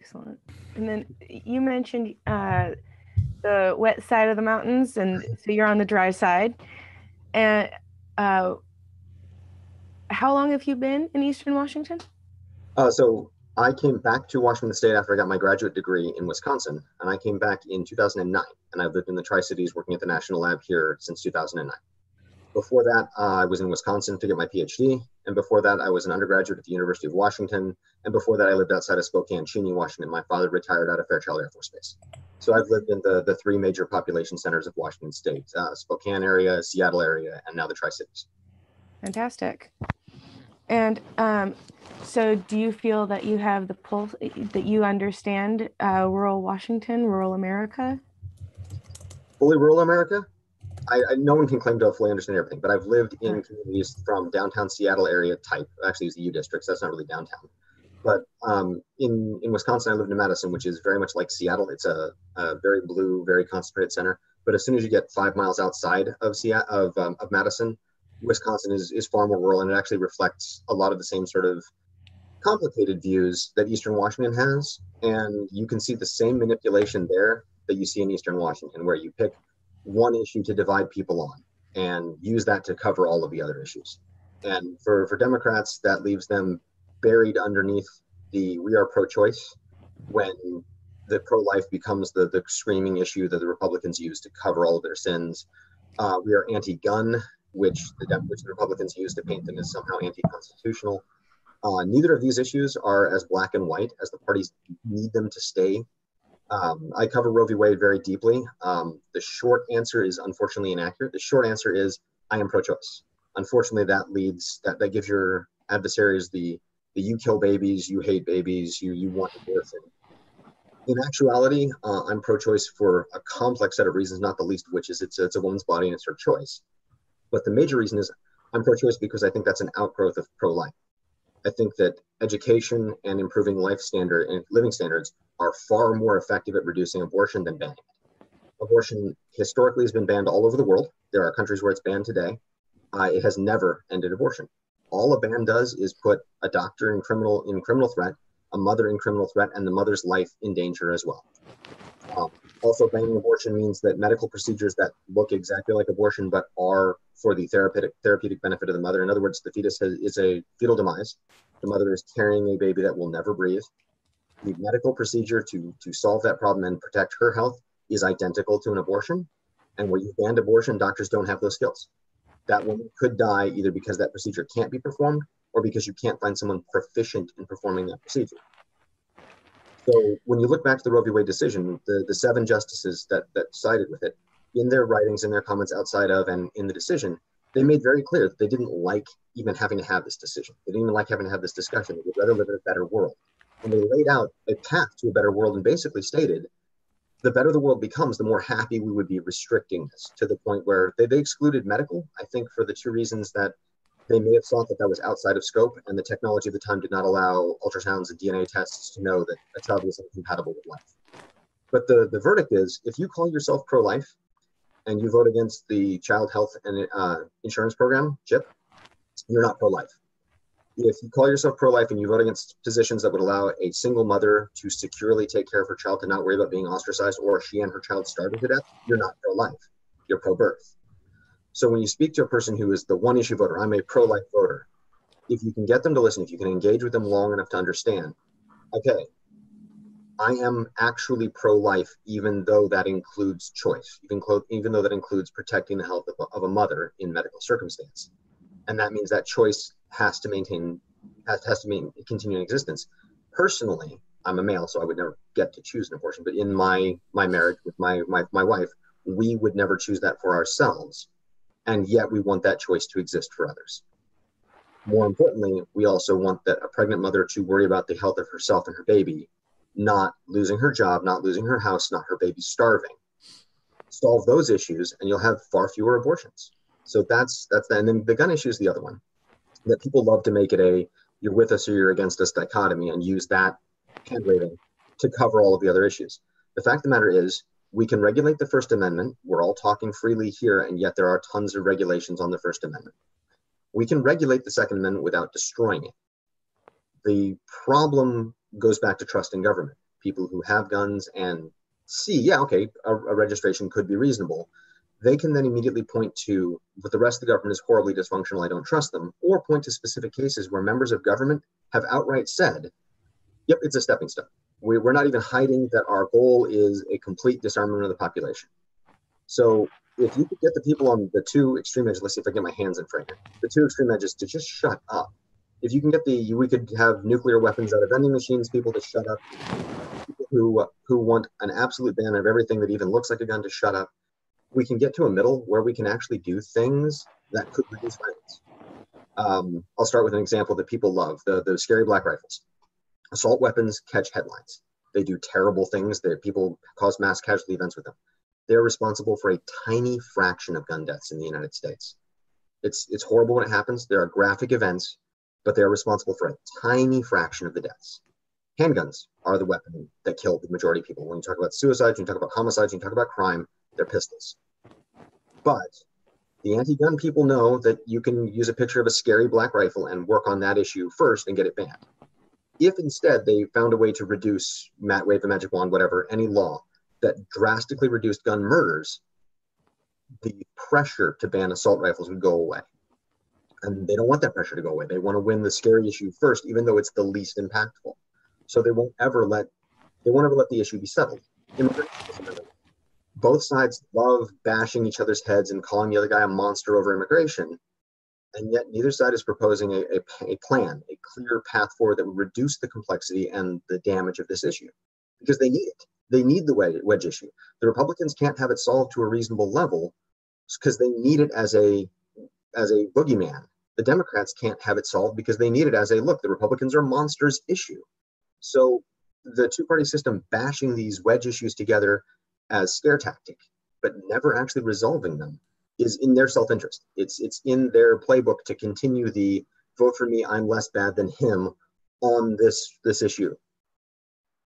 Excellent. And then you mentioned the wet side of the mountains, and so you're on the dry side. And how long have you been in Eastern Washington? So I came back to Washington State after I got my graduate degree in Wisconsin, and I came back in 2009, and I've lived in the Tri-Cities working at the National Lab here since 2009. Before that, I was in Wisconsin to get my PhD, and before that, I was an undergraduate at the University of Washington, and before that, I lived outside of Spokane, Cheney, Washington. My father retired out of Fairchild Air Force Base. So I've lived in the three major population centers of Washington State, Spokane area, Seattle area, and now the Tri-Cities. Fantastic. And so do you feel that you have the pulse, that you understand rural Washington, rural America? Fully rural America? No one can claim to fully understand everything, but I've lived in communities from downtown Seattle area type, actually it's the U districts, that's not really downtown. But in Wisconsin, I lived in Madison, which is very much like Seattle. It's a very blue, very concentrated center. But as soon as you get 5 miles outside of Madison, Wisconsin is far more rural, and it actually reflects a lot of the same sort of complicated views that Eastern Washington has. And you can see the same manipulation there that you see in Eastern Washington, where you pick one issue to divide people on and use that to cover all of the other issues. And for Democrats, that leaves them buried underneath the "we are pro-choice" when the pro-life becomes the screaming issue that the Republicans use to cover all of their sins. We are anti-gun, which the Republicans use to paint them as somehow anti-constitutional. Neither of these issues are as black and white as the parties need them to stay. I cover Roe v. Wade very deeply. The short answer is unfortunately inaccurate. The short answer is I am pro-choice. Unfortunately, that gives your adversaries the you kill babies, you hate babies, you want abortion. In actuality, I'm pro-choice for a complex set of reasons, not the least of which is it's a woman's body and it's her choice. But the major reason is I'm pro-choice because I think that's an outgrowth of pro-life. I think that education and improving life standard and living standards are far more effective at reducing abortion than banning it. Abortion historically has been banned all over the world. There are countries where it's banned today. It has never ended abortion. All a ban does is put a doctor in criminal threat, a mother in criminal threat, and the mother's life in danger as well. Also, banning abortion means that medical procedures that look exactly like abortion but are for the therapeutic benefit of the mother. In other words, the fetus is a fetal demise. The mother is carrying a baby that will never breathe. The medical procedure to solve that problem and protect her health is identical to an abortion. And where you've banned abortion, doctors don't have those skills. That woman could die either because that procedure can't be performed or because you can't find someone proficient in performing that procedure. So when you look back to the Roe v. Wade decision, the 7 justices that sided with it, in their writings, in their comments outside of and in the decision, they made very clear that they didn't like even having to have this decision. They didn't even like having to have this discussion. They would rather live in a better world. And they laid out a path to a better world and basically stated, the better the world becomes, the more happy we would be restricting this, to the point where they excluded medical, I think for the 2 reasons that they may have thought that was outside of scope, and the technology of the time did not allow ultrasounds and DNA tests to know that a child was incompatible with life. But the verdict is, if you call yourself pro-life and you vote against the Child Health and Insurance Program, CHIP, you're not pro-life. If you call yourself pro-life and you vote against positions that would allow a single mother to securely take care of her child, to not worry about being ostracized or she and her child starving to death, you're not pro-life. You're pro-birth. So when you speak to a person who is the one issue voter, I'm a pro-life voter, if you can get them to listen, if you can engage with them long enough to understand, okay, I am actually pro-life, even though that includes choice, even though that includes protecting the health of a mother in medical circumstance. And that means that choice has to continue in existence. Personally, I'm a male, so I would never get to choose an abortion. But in my marriage with my wife, we would never choose that for ourselves. And yet we want that choice to exist for others. More importantly, we also want that a pregnant mother to worry about the health of herself and her baby, not losing her job, not losing her house, not her baby starving. Solve those issues and you'll have far fewer abortions. So that's that. And then the gun issue is the other one, that people love to make it a you're with us or you're against us dichotomy and use that hand waving to cover all of the other issues. The fact of the matter is, we can regulate the First Amendment. We're all talking freely here, and yet there are tons of regulations on the First Amendment. We can regulate the Second Amendment without destroying it. The problem goes back to trust in government. people who have guns and see, yeah, okay, a registration could be reasonable, they can then immediately point to what the rest of the government is horribly dysfunctional, I don't trust them, or point to specific cases where members of government have outright said, yep, it's a stepping stone. We're not even hiding that our goal is a complete disarmament of the population. So if you could get the people on the two extreme edges, let's see if I get my hands in frame here, the two extreme edges to just shut up. If you can get we could have nuclear weapons out of vending machines, people to shut up, people who want an absolute ban of everything that even looks like a gun to shut up. We can get to a middle where we can actually do things that could reduce violence. I'll start with an example that people love, the scary black rifles. Assault weapons catch headlines. They do terrible things that people cause mass casualty events with them. They're responsible for a tiny fraction of gun deaths in the United States. It's horrible when it happens. There are graphic events, but they're responsible for a tiny fraction of the deaths. Handguns are the weapon that kill the majority of people. When you talk about suicides, when you talk about homicides, when you talk about crime, they're pistols. But the anti-gun people know that you can use a picture of a scary black rifle and work on that issue first and get it banned. If instead they found a way to reduce, wave a magic wand, whatever, any law that drastically reduced gun murders, the pressure to ban assault rifles would go away. And they don't want that pressure to go away. They want to win the scary issue first, even though it's the least impactful. So they won't ever let the issue be settled. Both sides love bashing each other's heads and calling the other guy a monster over immigration. And yet neither side is proposing a plan, a clear path forward that would reduce the complexity and the damage of this issue. Because they need it. They need the wedge issue. The Republicans can't have it solved to a reasonable level because they need it as a boogeyman. The Democrats can't have it solved because they need it as look, the Republicans are monsters issue. So the two-party system bashing these wedge issues together as scare tactic, but never actually resolving them, is in their self-interest. It's in their playbook to continue the vote for me, I'm less bad than him on this issue.